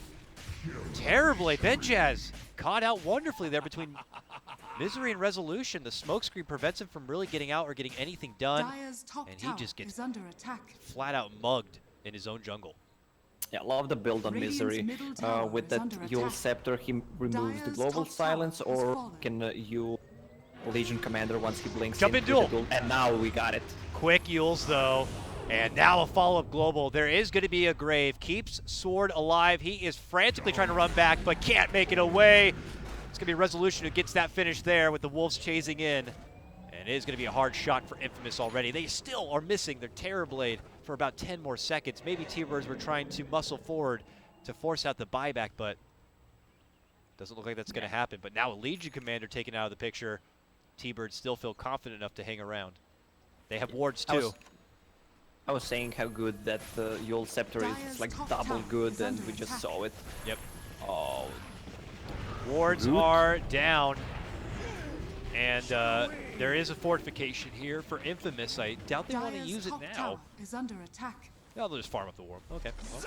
Terribly. Benjaz caught out wonderfully there between Misery and Resolution. The smokescreen prevents him from really getting out or getting anything done. Dire's top And he tower just gets is under attack. flat out mugged in his own jungle. Yeah, love the build on Radiant's Misery. middle tower With is that under Yule attack. Scepter, he removes the Dire's global top silence, tower has or fallen. can Yule Legion Commander once he blinks Jump in with the duel. And now we got it. Quick Yules, though. And now a follow-up global. There is going to be a grave. Keeps Sword alive. He is frantically trying to run back, but can't make it away. It's going to be Resolution who gets that finish there with the Wolves chasing in. And it is going to be a hard shot for Infamous already. They still are missing their Terrorblade for about 10 more seconds. Maybe Tbirds were trying to muscle forward to force out the buyback, but doesn't look like that's going to happen. But now a Legion Commander taken out of the picture. Tbirds still feel confident enough to hang around. They have wards too. I was saying how good that Yule Scepter is. It's like Dire's top double tower good, is and under we just attack. saw it. Yep. Oh, Wards Good. are down. And there is a fortification here for Infamous. I doubt they want to Dire's use it top now. tower is under attack. No, they'll just farm up the war. Okay. Well.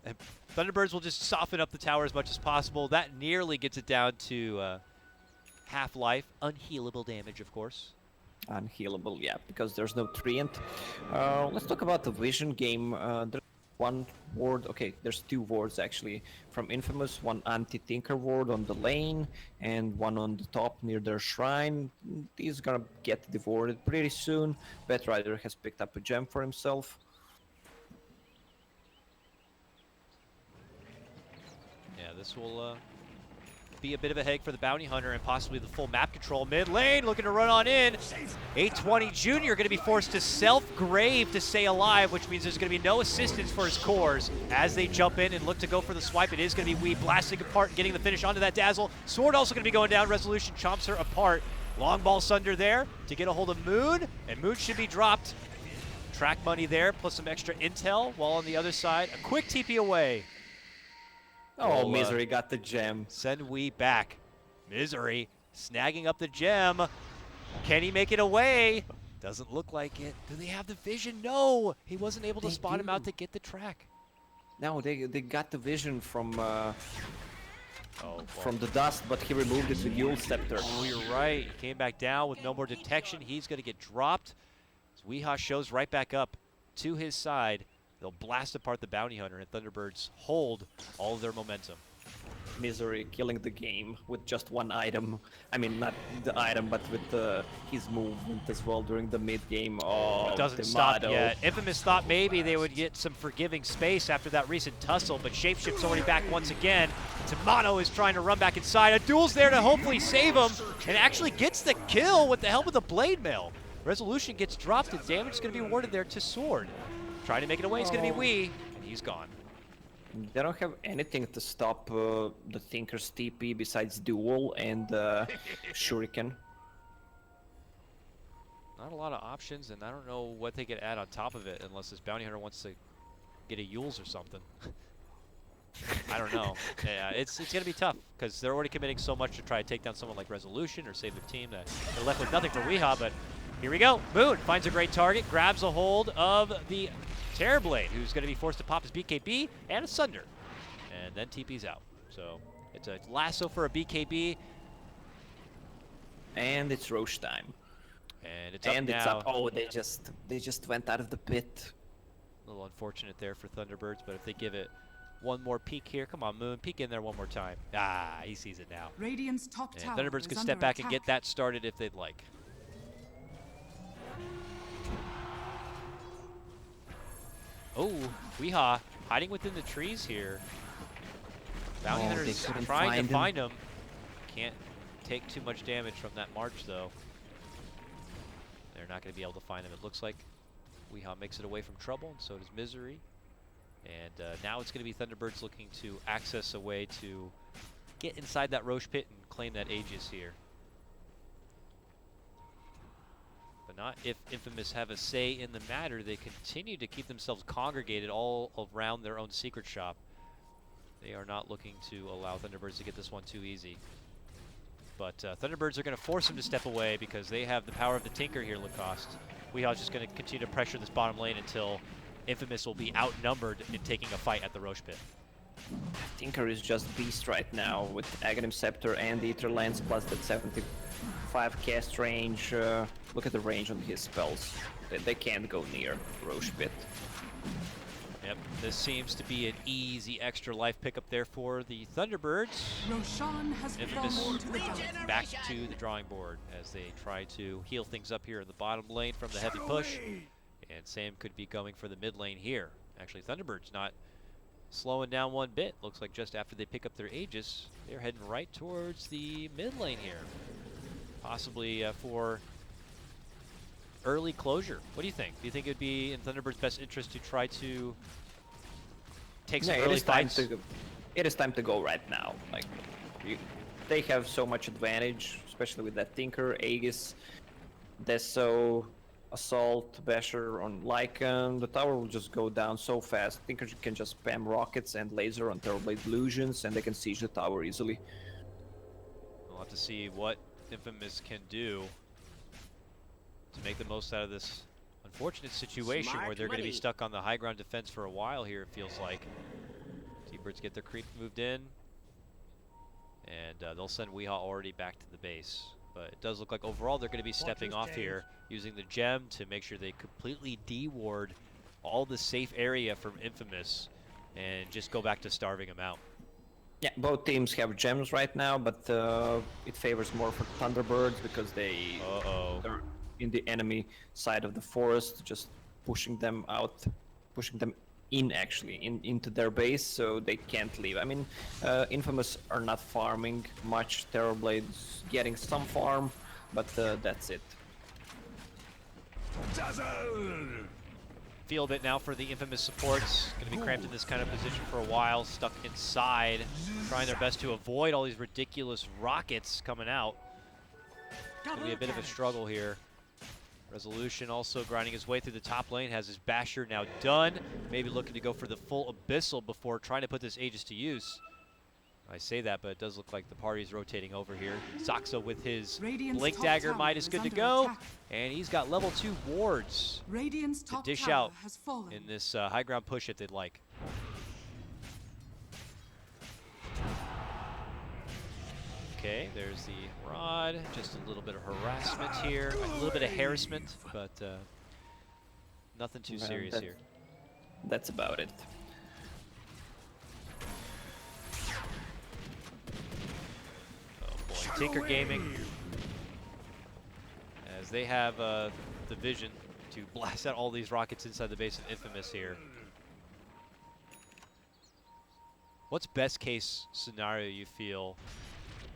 And Thunderbirds will just soften up the tower as much as possible. That nearly gets it down to half-life. Unhealable damage, of course. unhealable, yeah, because there's no treant. Let's talk about the Vision game. There's one ward, okay, there's two wards actually from Infamous, one anti-tinker ward on the lane and one on the top near their shrine. He's gonna get devoured pretty soon. Batrider has picked up a gem for himself. Yeah, this will be a bit of a headache for the Bounty Hunter and possibly the full map control. Mid lane looking to run on in. 820 Junior going to be forced to self-grave to stay alive, which means there's going to be no assistance for his cores as they jump in and look to go for the swipe. It is going to be Wee blasting apart and getting the finish onto that Dazzle. Sword also going to be going down. Resolution chomps her apart. Long ball Sunder there to get a hold of Moon, and Moon should be dropped. Track money there, plus some extra intel, while on the other side, a quick TP away. Oh, Misery got the gem. Send Wee back. Misery snagging up the gem. Can he make it away? Doesn't look like it. Do they have the vision? No! He wasn't able to spot him out to get the track. No, they got the vision from Well. from the dust, but he removed it with Yule Scepter. Oh, you're right. He came back down with no more detection. He's going to get dropped. As Weehaw shows right back up to his side. They'll blast apart the Bounty Hunter, and Thunderbirds hold all of their momentum. Misery killing the game with just one item. I mean, not the item, but with his movement as well during the mid game. Oh, It doesn't stop yet. Infamous thought maybe they would get some forgiving space after that recent tussle, but Shapeshift's already back once again. Tamano is trying to run back inside. A duel's there to hopefully save him, and actually gets the kill with the help of the Blade Mail. Resolution gets dropped, and damage is going to be awarded there to Sword. Trying to make it away, it's going to be Wee, and he's gone. They don't have anything to stop the Tinker's TP besides Duel and Shuriken. Not a lot of options, and I don't know what they could add on top of it unless this Bounty Hunter wants to get a Yules or something. I don't know. Yeah, it's going to be tough because they're already committing so much to try to take down someone like Resolution or save their team that they're left with nothing for Weehaw, but here we go. Moon finds a great target, grabs a hold of the Terrorblade, who's going to be forced to pop his BKB and a Sunder, and then TP's out. So it's a lasso for a BKB. And it's Roche time. And it's up And now. it's up. Oh, they just went out of the pit. A little unfortunate there for Thunderbirds, but if they give it one more peek here, come on, Moon, peek in there one more time. Ah, he sees it now. Radiant's top And tower Thunderbirds is can under step back and attack. get that started if they'd like. Oh, Weehaw hiding within the trees here. Bounty Oh, they Hunter's couldn't trying to find him. find him. Can't take too much damage from that march, though. They're not going to be able to find him. It looks like Weehaw makes it away from trouble, and so does Misery. And now it's going to be Thunderbirds looking to access a way to get inside that Roche pit and claim that Aegis here. But not if Infamous have a say in the matter. They continue to keep themselves congregated all around their own secret shop. They are not looking to allow Thunderbirds to get this one too easy. But Thunderbirds are going to force him to step away because they have the power of the Tinker here, Lacoste. Weehaw's just going to continue to pressure this bottom lane until Infamous will be outnumbered in taking a fight at the Roche Pit. Tinker is just beast right now with Aghanim Scepter and Ether Lens plus that 75 cast range. Look at the range on his spells. They can't go near Roche Pit. Yep, this seems to be an easy extra life pickup there for the Thunderbirds. Roshan has Infamous fallen to the dark. back to the drawing board as they try to heal things up here in the bottom lane from the heavy push. And Sam could be going for the mid lane here. Actually, Thunderbirds not slowing down one bit. Looks like just after they pick up their Aegis, they're heading right towards the mid lane here. Possibly for early closure. What do you think? Do you think it would be in Thunderbird's best interest to try to take some early fights? It is time to go right now. Like, they have so much advantage, especially with that Tinker, Aegis, Deso, Assault, Basher on Lycan. The tower will just go down so fast. Tinker can just spam rockets and laser on Terrorblade Illusions, and they can siege the tower easily. We'll have to see what Infamous can do to make the most out of this unfortunate situation where they're going to be stuck on the high ground defense for a while here, it feels like. Tbirds get their creep moved in, and they'll send Weehaw already back to the base. But it does look like overall they're going to be stepping off here, using the gem to make sure they completely de-ward all the safe area from Infamous and just go back to starving them out. Yeah, both teams have gems right now, but it favors more for Thunderbirds because they're in the enemy side of the forest, just pushing them out, pushing them in actually, into their base, so they can't leave. I mean, Infamous are not farming much, Terrorblade's getting some farm, but that's it. Feel a bit now for the Infamous supports. Going to be cramped in this kind of position for a while, stuck inside, trying their best to avoid all these ridiculous rockets coming out. Going to be a bit of a struggle here. Resolution also grinding his way through the top lane, has his Basher now done. Maybe looking to go for the full Abyssal before trying to put this Aegis to use. I say that, but it does look like the party is rotating over here. Zaxa with his Blink Dagger might is good to go. Attack. And he's got level 2 wards Radiant's to top dish tower out has fallen. in this high ground push if they'd like. Okay, there's the rod. Just a little bit of harassment here. A little bit of harassment, but nothing too serious here. That's about it. Oh boy, Tinker Gaming, as they have the vision to blast out all these rockets inside the base of Infamous here. What's best case scenario you feel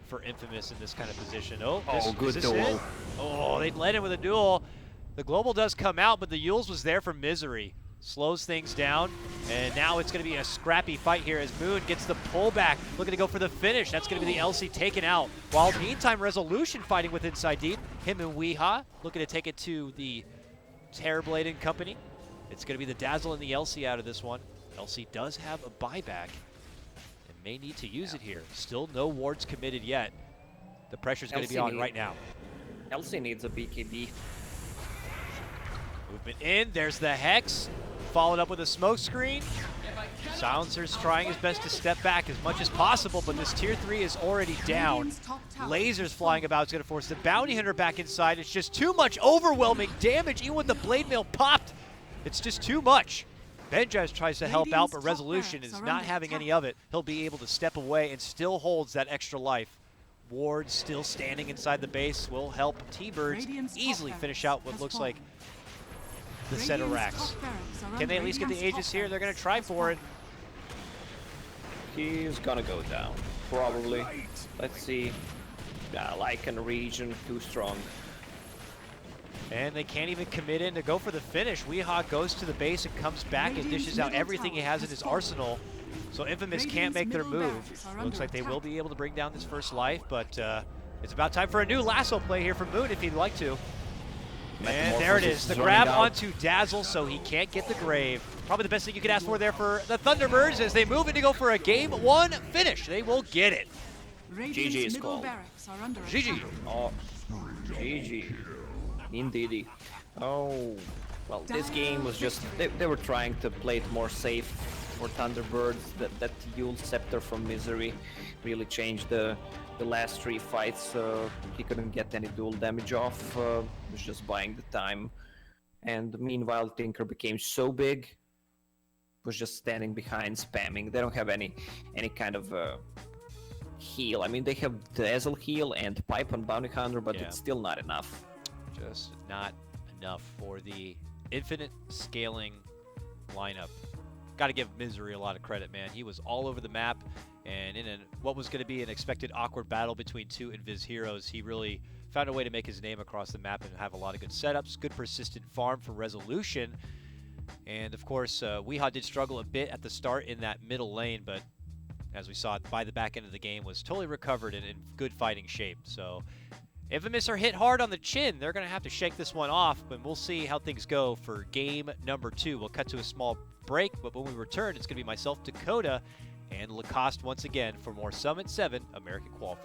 for Infamous in this kind of position? Oh, good is this duel. it? Oh, they led in with a duel. The global does come out, but the Yules was there for Misery. Slows things down, and now it's going to be a scrappy fight here as Moon gets the pullback, looking to go for the finish. That's going to be the LC taken out. While meantime, Resolution fighting with Inside Deep. Him and Weehaw looking to take it to the Terrorblade and company. It's going to be the Dazzle and the LC out of this one. LC does have a buyback and may need to use it here. Still no wards committed yet. The pressure's going to be on right now. LC needs a BKB. Movement in, there's the Hex, followed up with a smoke screen. Silencer's trying his best to step back as much as possible, but this tier 3 is already down. Lasers flying about is going to force the Bounty Hunter back inside. It's just too much overwhelming damage, even when the Blade Mail popped. It's just too much. Benjaz tries to help out, but Resolution is not having any of it. He'll be able to step away and still holds that extra life. Ward still standing inside the base will help Tbirds easily finish out what looks like the set of racks. Can they at least get the Aegis here? They're going to try for it. He's gonna go down, probably. Let's see. Lycan region, too strong. And they can't even commit in to go for the finish. Weehaw goes to the base and comes back and dishes out everything he has in his arsenal. So Infamous can't make their move. Looks like they will be able to bring down this first life, but it's about time for a new lasso play here from Moon if he'd like to. And there it is, the grab onto Dazzle so he can't get the grave. Probably the best thing you could ask for there for the Thunderbirds as they move in to go for a game 1 finish. They will get it. GG is called. GG. Oh, GG. Indeed. Oh, Well, this game was just, they were trying to play it more safe for Thunderbirds. That Yule Scepter from Misery really changed the last 3 fights. He couldn't get any dual damage off, was just buying the time. And meanwhile, Tinker became so big, was just standing behind, spamming. They don't have any kind of heal. I mean, they have the Ezel heal and Pipe on Bounty Hunter, but Yeah. it's still not enough. Just not enough for the infinite scaling lineup. Got to give Misery a lot of credit, man. He was all over the map, and in what was going to be an expected awkward battle between 2 Invis heroes, he really found a way to make his name across the map and have a lot of good setups, good persistent farm for resolution. And of course, Weehaw did struggle a bit at the start in that middle lane, but as we saw by the back end of the game, was totally recovered and in good fighting shape. So Infamous are hit hard on the chin. They're going to have to shake this one off, but we'll see how things go for game number 2. We'll cut to a small break, but when we return, it's going to be myself, Dakota, and Lacoste once again for more Summit 7 American Qualifier.